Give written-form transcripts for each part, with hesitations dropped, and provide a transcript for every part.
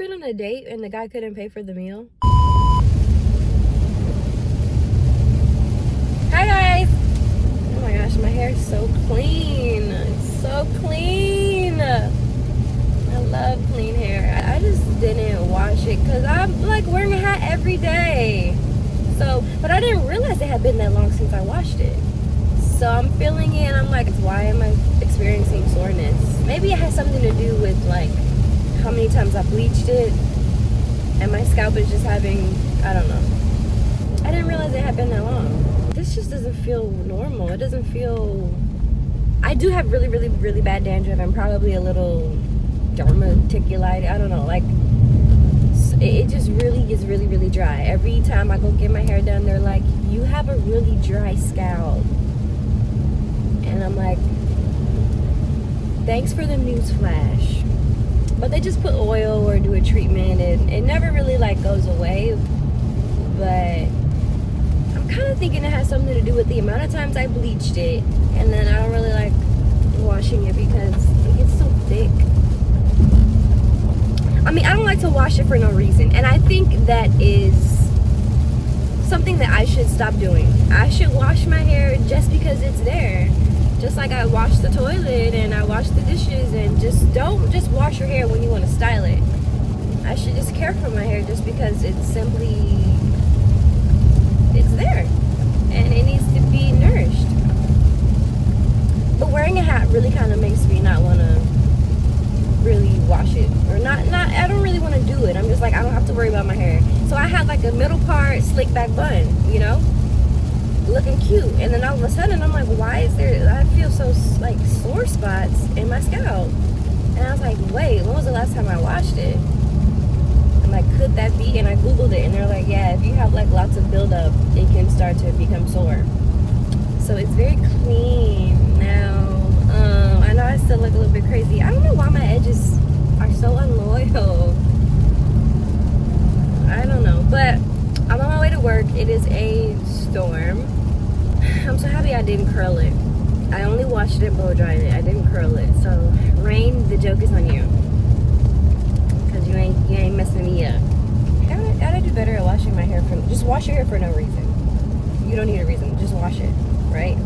been on a date and the guy couldn't pay for the meal? Hi guys! Oh my gosh, my hair is so clean. It's so clean. I love clean hair. I just didn't wash it because I'm like wearing a hat every day. So, but I didn't realize it had been that long since I washed it. So I'm feeling it and I'm like, why am I experiencing soreness? Maybe it has something to do with like how many times I bleached it and my scalp is just having, I don't know. I didn't realize it had been that long. This just doesn't feel normal. It doesn't feel, I do have really, really, really bad dandruff and probably a little dermaticulitis. I don't know, like it just really gets really, really dry. Every time I go get my hair done, they're like, you have a really dry scalp. And I'm like, thanks for the news flash. But they just put oil or do a treatment and it never really like goes away. But I'm kind of thinking it has something to do with the amount of times I bleached it. And then I don't really like washing it because it gets so thick. I mean, I don't like to wash it for no reason. And I think that is something that I should stop doing. I should wash my hair just because it's there. Just like I wash the toilet and I wash the dishes, and just don't just wash your hair when you want to style it. I should just care for my hair just because it's simply, it's there and it needs to be nourished. But wearing a hat really kind of makes me not want to really wash it, or not I don't really want to do it. I'm just like, I don't have to worry about my hair. So I had like a middle part slick back bun, you know, looking cute, and then all of a sudden I'm like, why is there, I feel so like sore spots in my scalp. And I was like, wait, when was the last time I washed it? I'm like, could that be? And I googled it and they're like, yeah, if you have like lots of buildup, it can start to become sore. So it's very clean now. I know I still look a little bit crazy. I don't know why my edges are so unloyal. I don't know, but I'm on my way to work. It is a storm. I'm so happy I didn't curl it. I only washed it and blow dried it. I didn't curl it. So rain, the joke is on you, because you ain't messing me up. Gotta do better at washing my hair. Just wash your hair for no reason. You don't need a reason. Just wash it, right?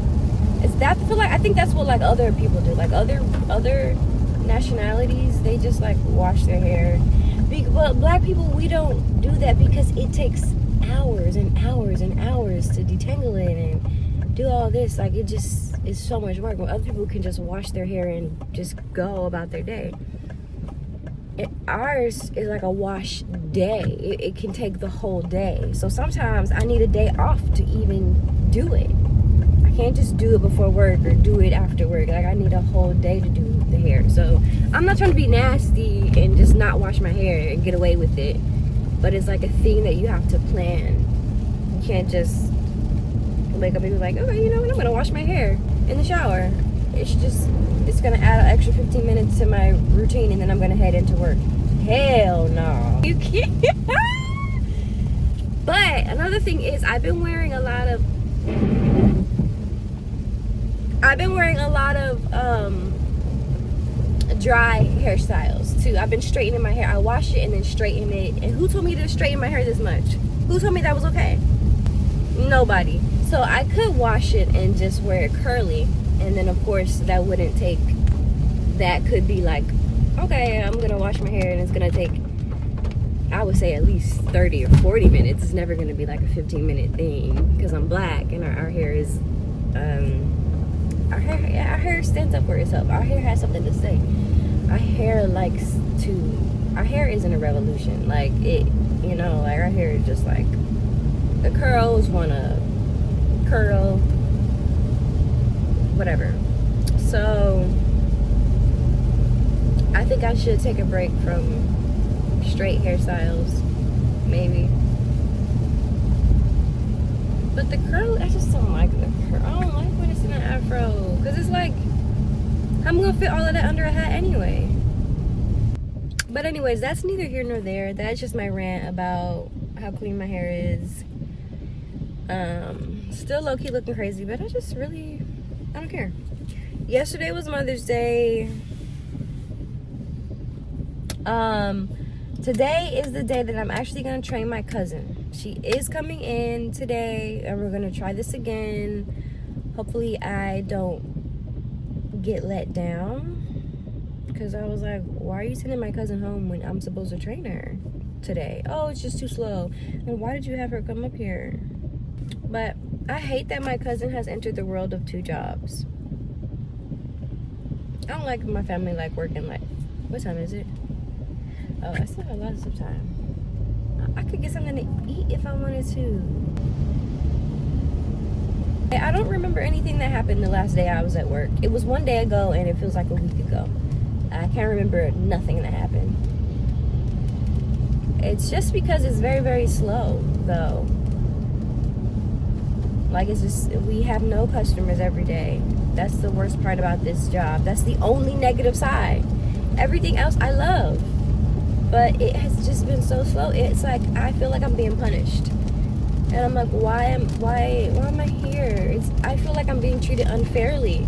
It's that, I think that's what like other people do. Like other nationalities, they just like wash their hair. But black people, we don't do that because it takes hours and hours and hours to detangle it and do all this. Like, it just is so much work. When other people can just wash their hair and just go about their day. Ours is like a wash day. It can take the whole day. So sometimes I need a day off to even do it. I can't just do it before work or do it after work. Like, I need a whole day to do the hair. So I'm not trying to be nasty and just not wash my hair and get away with it. But it's like a thing that you have to plan. You can't just wake up and be like, okay, you know what, I'm gonna wash my hair in the shower. It's gonna add an extra 15 minutes to my routine and then I'm gonna head into work. Hell no. You can't. But another thing is, I've been wearing a lot of dry hairstyles too. I've been straightening my hair. I wash it and then straighten it. And who told me to straighten my hair this much? Who told me that was okay? Nobody. So I could wash it and just wear it curly, and then of course that wouldn't take, that could be like, okay, I'm gonna wash my hair and it's gonna take, I would say, at least 30 or 40 minutes. It's never gonna be like a 15-minute thing because I'm black and our hair is our hair stands up for itself. Our hair has something to say. Our hair our hair isn't a revolution. Like, it, you know, like our hair is just like, the curls wanna curl, whatever. So I think I should take a break from straight hairstyles, maybe. But the curl, I just don't like the curl. I don't like when it's in an afro, because it's like, I'm gonna fit all of that under a hat anyway. But anyways, that's neither here nor there. That's just my rant about how clean my hair is. Still low-key looking crazy, but I don't care. Yesterday was Mother's Day. Today is the day that I'm actually going to train my cousin. She is coming in today, and we're going to try this again. Hopefully I don't get let down, because I was like, why are you sending my cousin home when I'm supposed to train her today? Oh, it's just too slow. And why did you have her come up here? But I hate that my cousin has entered the world of 2 jobs. I don't like my family like working like, what time is it? Oh, I still have lots of time. I could get something to eat if I wanted to. I don't remember anything that happened the last day I was at work. It was one day ago and it feels like a week ago. I can't remember nothing that happened. It's just because it's very, very slow though. Like, it's just, we have no customers every day. That's the worst part about this job. That's the only negative side. Everything else I love. But it has just been so slow. It's like I feel like I'm being punished, and I'm like, why am I here? I feel like I'm being treated unfairly,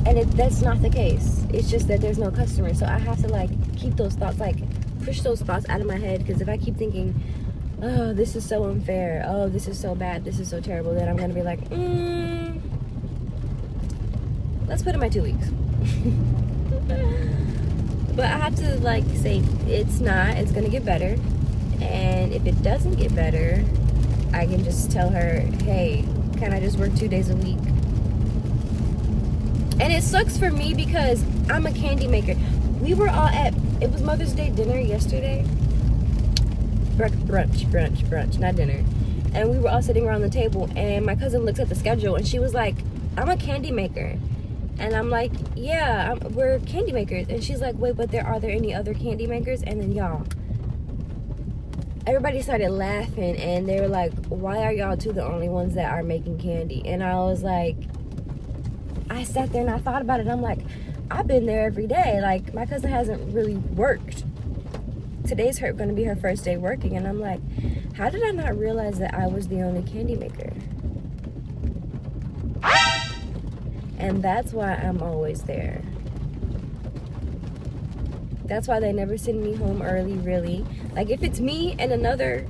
and that's not the case. It's just that there's no customers, so I have to like keep those thoughts, like push those thoughts out of my head. Because if I keep thinking, oh, this is so unfair, oh, this is so bad, this is so terrible, then I'm gonna be like, let's put in my 2 weeks. But I have to like say it's gonna get better. And if it doesn't get better, I can just tell her, hey, can I just work 2 days a week? And it sucks for me because I'm a candy maker. We were all it was Mother's Day dinner yesterday. Brunch, not dinner. And we were all sitting around the table, and my cousin looked at the schedule and she was like, I'm a candy maker. And I'm like, yeah, we're candy makers. And she's like, wait, but are there any other candy makers? And then y'all, everybody started laughing, and they were like, why are y'all 2 the only ones that are making candy? And I was like, I sat there and I thought about it. I'm like, I've been there every day. Like, my cousin hasn't really worked. Today's going to be her first day working. And I'm like, how did I not realize that I was the only candy maker? And that's why I'm always there. That's why they never send me home early, really. Like, if it's me and another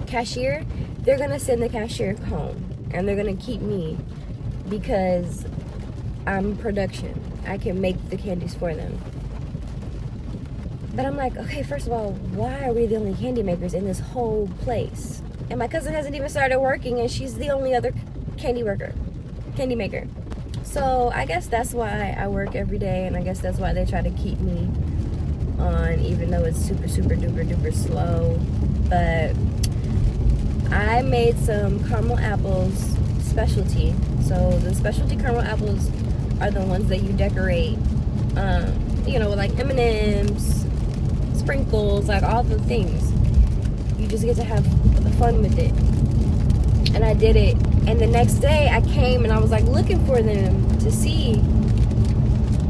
cashier, they're gonna send the cashier home, and they're gonna keep me because I'm production. I can make the candies for them. But I'm like, okay, first of all, why are we the only candy makers in this whole place? And my cousin hasn't even started working, and she's the only other candy maker. So I guess that's why I work every day, and I guess that's why they try to keep me on, even though it's super, super duper duper slow. But I made some caramel apples specialty. So the specialty caramel apples are the ones that you decorate, you know, with like M&Ms, sprinkles, like all the things. You just get to have fun with it. And I did it. And the next day I came and I was like looking for them to see.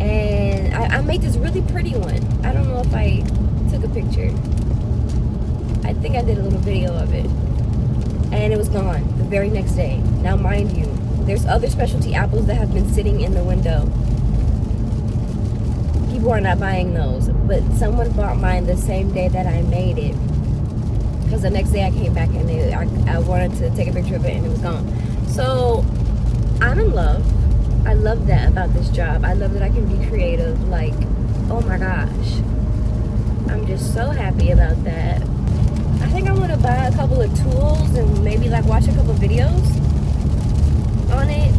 And I made this really pretty one. I don't know if I took a picture. I think I did a little video of it. And it was gone the very next day. Now mind you, there's other specialty apples that have been sitting in the window. People are not buying those. But someone bought mine the same day that I made it. Because the next day I came back and I wanted to take a picture of it and it was gone. So I'm in love. I love that about this job. I love that I can be creative. Like, oh my gosh. I'm just so happy about that. I think I want to buy a couple of tools and maybe like watch a couple of videos on it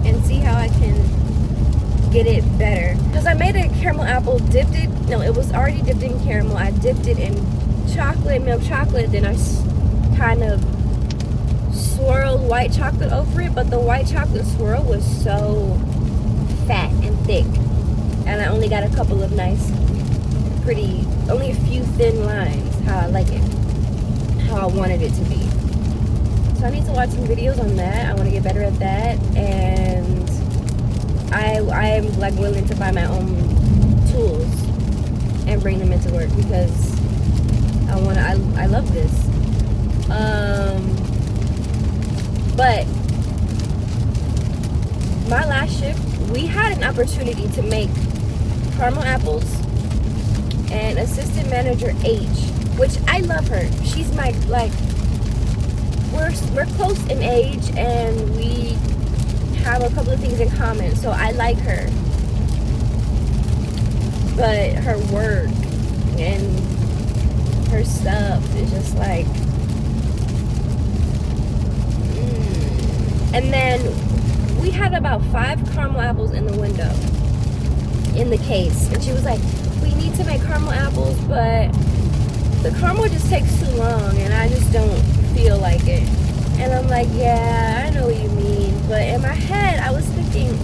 and see how I can get it better. Because I made a caramel apple, it was already dipped in caramel. I dipped it in milk chocolate, then I kind of swirled white chocolate over it, but the white chocolate swirl was so fat and thick, and I only got a couple of nice, pretty, only a few thin lines, how I like it, how I wanted it to be. So I need to watch some videos on that. I want to get better at that, and I am like willing to buy my own tools and bring them into work because I love this. But my last shift, we had an opportunity to make caramel apples and assistant manager H, which I love her. She's my, like, we're close in age and we have a couple of things in common, so I like her. But her work and her stuff is just like, And then we had about 5 caramel apples in the window, in the case, and she was like, we need to make caramel apples, but the caramel just takes too long and I just don't feel like it. And I'm like, yeah, I know what you mean, but in my head I was thinking,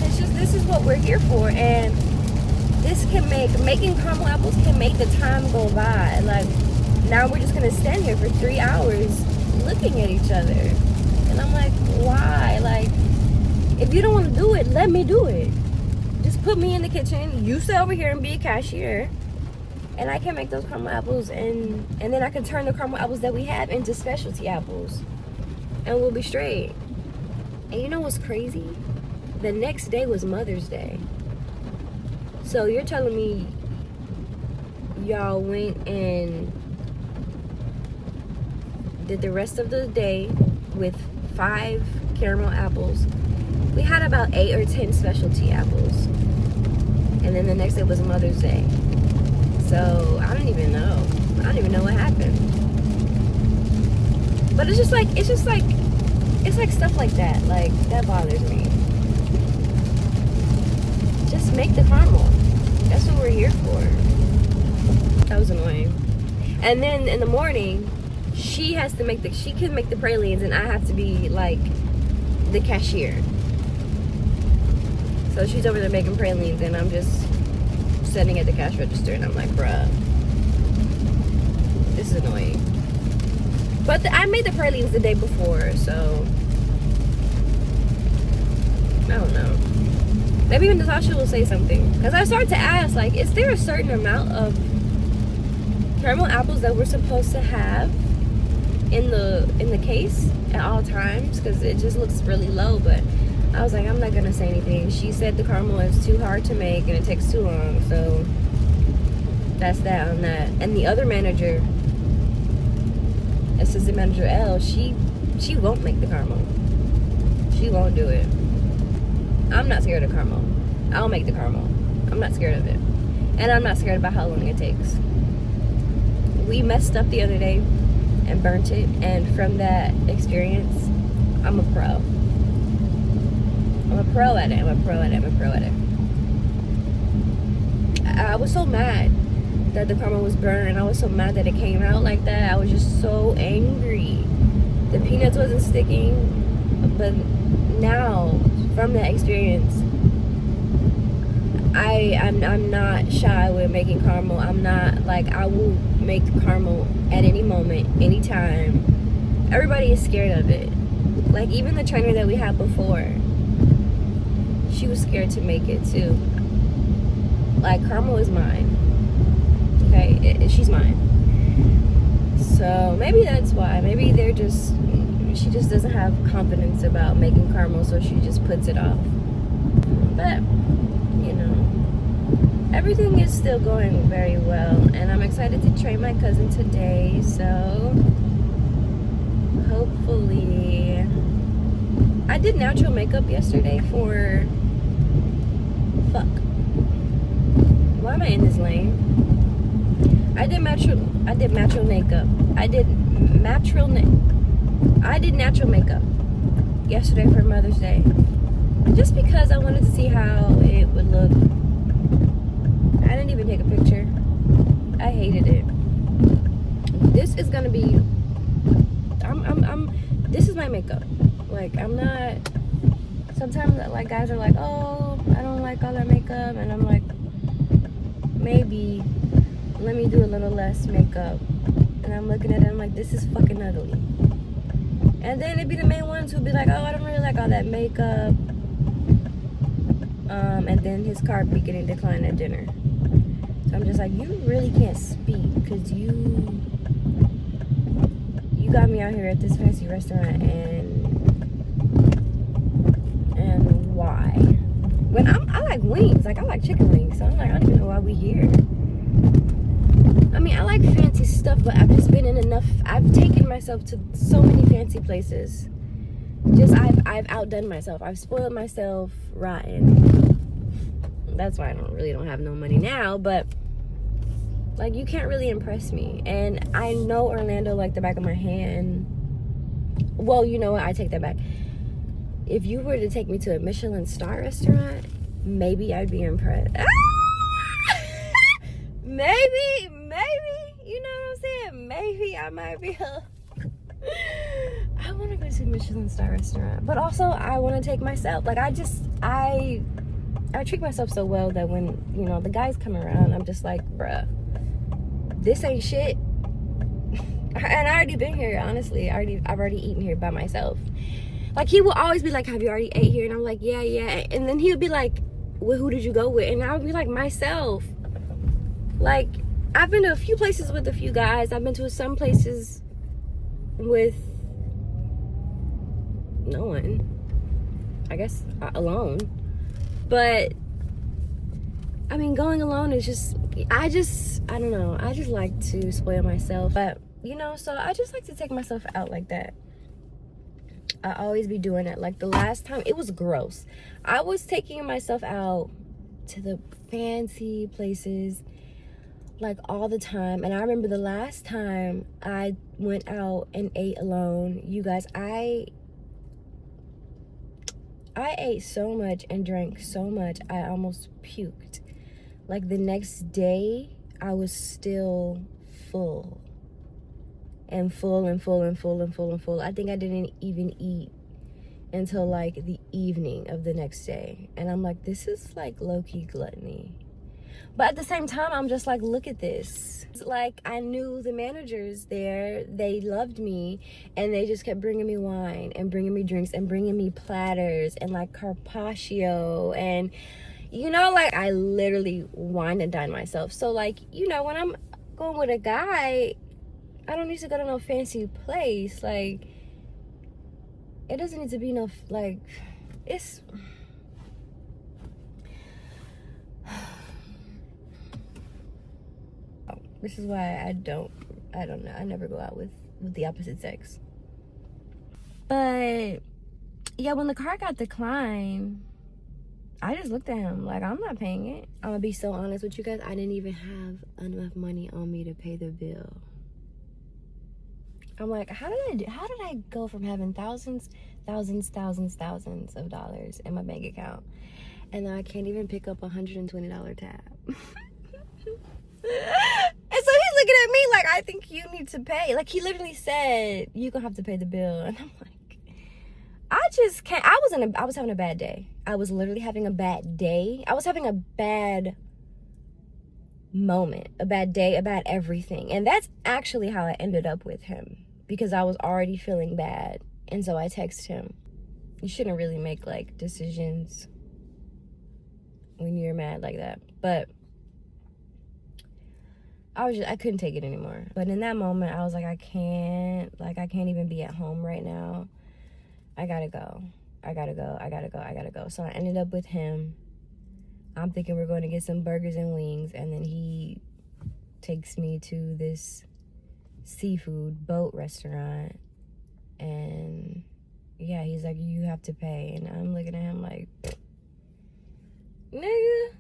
it's just, this is what we're here for, and this can making caramel apples can make the time go by. Like, now we're just gonna stand here for 3 hours looking at each other. And I'm like, why? Like, if you don't want to do it, let me do it. Just put me in the kitchen. You sit over here and be a cashier. And I can make those caramel apples. And then I can turn the caramel apples that we have into specialty apples. And we'll be straight. And you know what's crazy? The next day was Mother's Day. So you're telling me y'all went and did the rest of the day with 5 caramel apples. We had about 8 or 10 specialty apples. And then the next day was Mother's Day. So I don't even know. I don't even know what happened. But it's like stuff like that. Like, that bothers me. Just make the caramel. That's what we're here for. That was annoying. And then in the morning, she can make the pralines, and I have to be like the cashier. So she's over there making pralines, and I'm just sitting at the cash register, and I'm like, bruh, this is annoying. But I made the pralines the day before, so I don't know. Maybe even Natasha will say something, because I started to ask, like, is there a certain amount of caramel apples that we're supposed to have in the case at all times, because it just looks really low. But I was like, I'm not gonna say anything. She said the caramel is too hard to make and it takes too long, so that's that on that. And the other manager, assistant manager L, she won't make the caramel. She won't do it. I'm not scared of caramel. I'll make the caramel. I'm not scared of it, and I'm not scared about how long it takes. We messed up the other day and burnt it, and from that experience, I'm a pro. I'm a pro at it. I was so mad that the caramel was burned, and I was so mad that it came out like that. I was just so angry. The peanuts wasn't sticking, but now, from that experience, I'm not shy with making caramel. I'm not, like, I will make caramel at any moment, anytime. Everybody is scared of it. Like, even the trainer that we had before, she was scared to make it too. Like, caramel is mine. Okay, she's mine. So maybe that's why. Maybe she just doesn't have confidence about making caramel, so she just puts it off. But, you know, everything is still going very well, and I'm excited to train my cousin today, so hopefully. I did natural makeup yesterday for, why am I in this lane? I did natural makeup. I did natural makeup yesterday for Mother's Day, just because I wanted to see how it would look. I didn't even take a picture. I hated it. This is gonna be, this is my makeup. Like, I'm not, sometimes, like, guys are like, oh, I don't like all that makeup, and I'm like, maybe let me do a little less makeup. And I'm looking at it, I'm like, this is fucking ugly. And then it'd be the main ones who'd be like, oh, I don't really like all that makeup. And then his card be getting declined at dinner. So I'm just like, you really can't speak, because you got me out here at this fancy restaurant, and why? When I like wings, like, I like chicken wings, so I'm like, I don't even know why we here. mean, I like fancy stuff, but I've just been in enough. I've taken myself to so many fancy places. I've outdone myself. I've spoiled myself rotten. That's why I don't have no money now, but like, you can't really impress me. And I know Orlando like the back of my hand. Well, you know what? I take that back. If you were to take me to a Michelin star restaurant, maybe I'd be impressed. Maybe, you know what I'm saying? Maybe I might be I want to go to a Michelin star restaurant, but also I want to take myself. Like, I treat myself so well that when, you know, the guys come around, I'm just like, bruh, this ain't shit. And I already been here, honestly. I've already eaten here by myself. Like, he will always be like, have you already ate here? And I'm like, yeah. And then he'll be like, well, who did you go with? And I would be like, myself. Like, I've been to a few places with a few guys. I've been to some places with no one. I guess alone. But I mean, going alone is just, I don't know. I just like to spoil myself. But, you know, so I just like to take myself out like that. I always be doing it. Like, the last time, it was gross. I was taking myself out to the fancy places, like, all the time. And I remember the last time I went out and ate alone, you guys, I ate so much and drank so much, I almost puked. Like, the next day, I was still full. And full. I think I didn't even eat until, like, the evening of the next day. And I'm like, this is, like, low-key gluttony. But at the same time, I'm just like, look at this. Like, I knew the managers there. They loved me. And they just kept bringing me wine and bringing me drinks and bringing me platters and, like, carpaccio. And, you know, like, I literally wine and dine myself. So, like, you know, when I'm going with a guy, I don't need to go to no fancy place. Like, it doesn't need to be no, like, it's... This is why I don't know. I never go out with the opposite sex. But yeah, when the car got declined, I just looked at him like, I'm not paying it. I'm gonna be so honest with you guys. I didn't even have enough money on me to pay the bill. I'm like, how did I go from having thousands of dollars in my bank account, and then I can't even pick up $120 tab? And so he's looking at me like, I think you need to pay. Like, he literally said, you're gonna have to pay the bill. And I'm like, I just can't. I was having a bad day. I was literally having a bad day. I was having a bad moment, a bad day, a bad everything. And that's actually how I ended up with him, because I was already feeling bad. And so I texted him. You shouldn't really make, like, decisions when you're mad like that. But I couldn't take it anymore. But in that moment, I was like, I can't even be at home right now. I gotta go. So I ended up with him. I'm thinking we're going to get some burgers and wings, and then he takes me to this seafood boat restaurant, and yeah, he's like, you have to pay. And I'm looking at him like, nigga,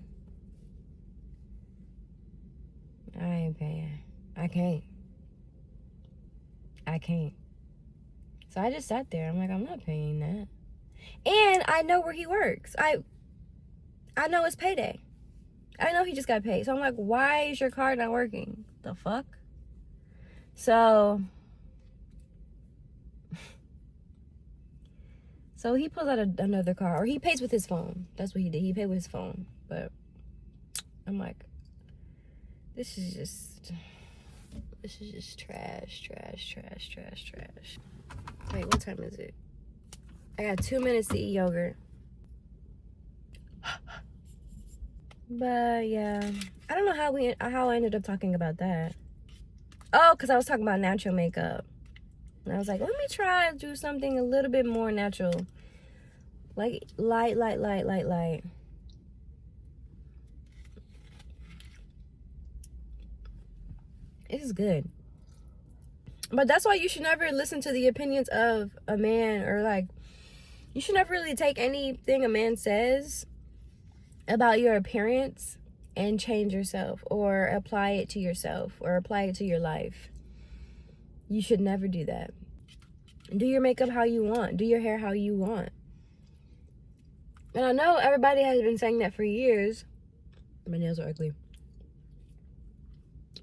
I ain't paying. I can't. So I just sat there. I'm like, I'm not paying that. And I know where he works. I know it's payday. I know he just got paid. So I'm like, why is your card not working? The fuck? So he pulls out another card, or he pays with his phone. That's what he did. He paid with his phone. But I'm like, this is just trash. Wait, what time is it? I got 2 minutes to eat yogurt. But yeah, I don't know how I ended up talking about that. Oh, because I was talking about natural makeup. And I was like, let me try to do something a little bit more natural. Like, light. It is good. But that's why you should never listen to the opinions of a man, or like, you should never really take anything a man says about your appearance and change yourself, or apply it to yourself, or apply it to your life. You should never do that. Do your makeup how you want. Do your hair how you want. And I know everybody has been saying that for years. My nails are ugly.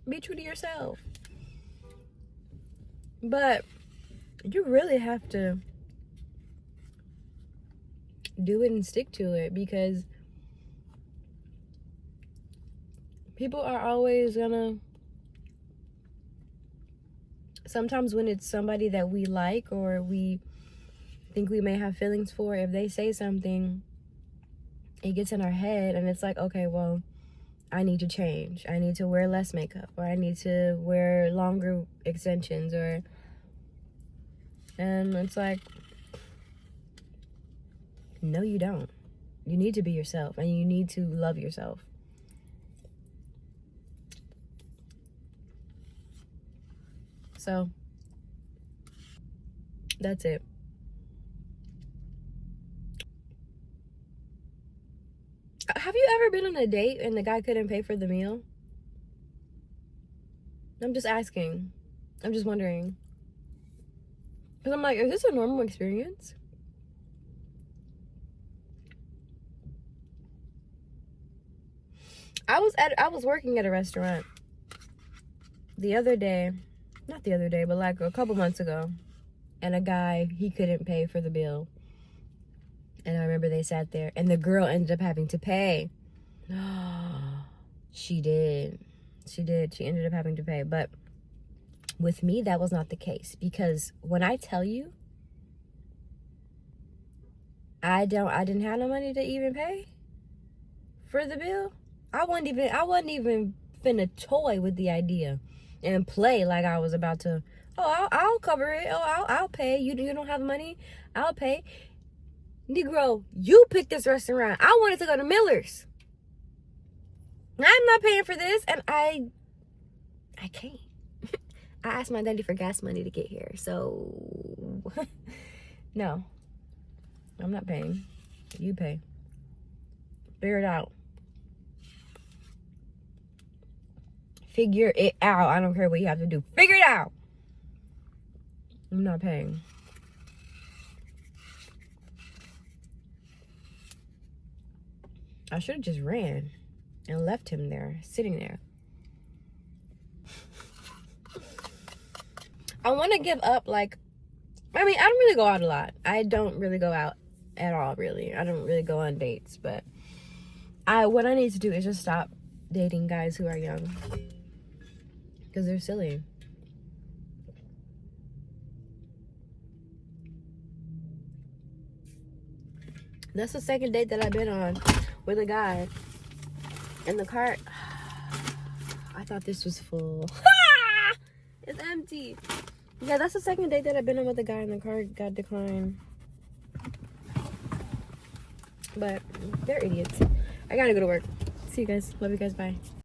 Be true to yourself. But you really have to do it and stick to it, because people are always gonna, sometimes when it's somebody that we like or we think we may have feelings for, if they say something, it gets in our head and it's like, okay, well, I need to change. I need to wear less makeup, or I need to wear longer extensions, and it's like, no, you don't. You need to be yourself, and you need to love yourself. So, that's it. Have you ever been on a date and the guy couldn't pay for the meal? I'm just asking. I'm just wondering. Because I'm like, is this a normal experience? I was working at a restaurant the other day, not the other day, but like a couple months ago, and a guy, he couldn't pay for the bill. And I remember they sat there, and the girl ended up having to pay. She did. She ended up having to pay. But with me, that was not the case. Because when I tell you, I didn't have no money to even pay for the bill. I wasn't even finna toy with the idea and play like I was about to, I'll cover it. I'll pay. You don't have money? I'll pay. Negro, you picked this restaurant. I wanted to go to Miller's. I'm not paying for this, and I can't. I asked my daddy for gas money to get here, so no, I'm not paying. You pay. Figure it out. Figure it out. I don't care what you have to do. Figure it out. I'm not paying. I should have just ran and left him there, sitting there. I want to give up, like, I mean, I don't really go out a lot. I don't really go out at all, really. I don't really go on dates, but what I need to do is just stop dating guys who are young, because they're silly. That's the second date that I've been on with a guy. And the cart, I thought this was full. It's empty. Yeah, that's the second date that I've been on with a guy, and the card got declined. But they're idiots. I gotta go to work. See you guys. Love you guys. Bye.